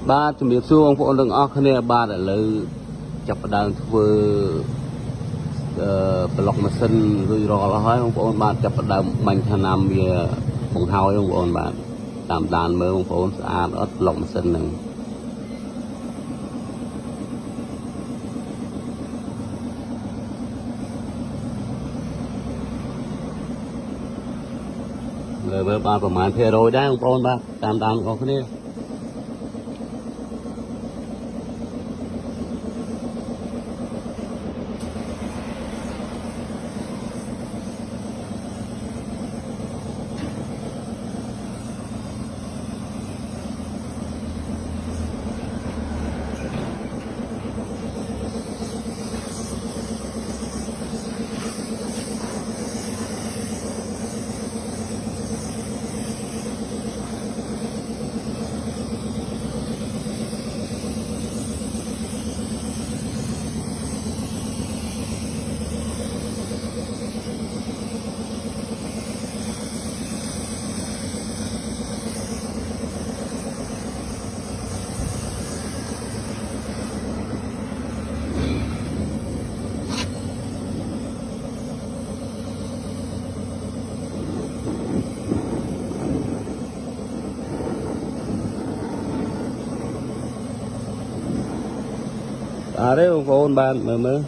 ba chuẩn bị xu ông phụ đừng óc này ba đã lấy chập đàn vừa block mà sân rồi rồi là hỏi ông phụ ba chập đàn mạnh thằng nam về bằng hao ông phụ bạn làm đàn mới ông phụ à nó block mà sân này rồi với baประมาณเท่าไรได้องค์ปู่บ้าตามของเขาเนี่ยà đấy ông phụ bạn mới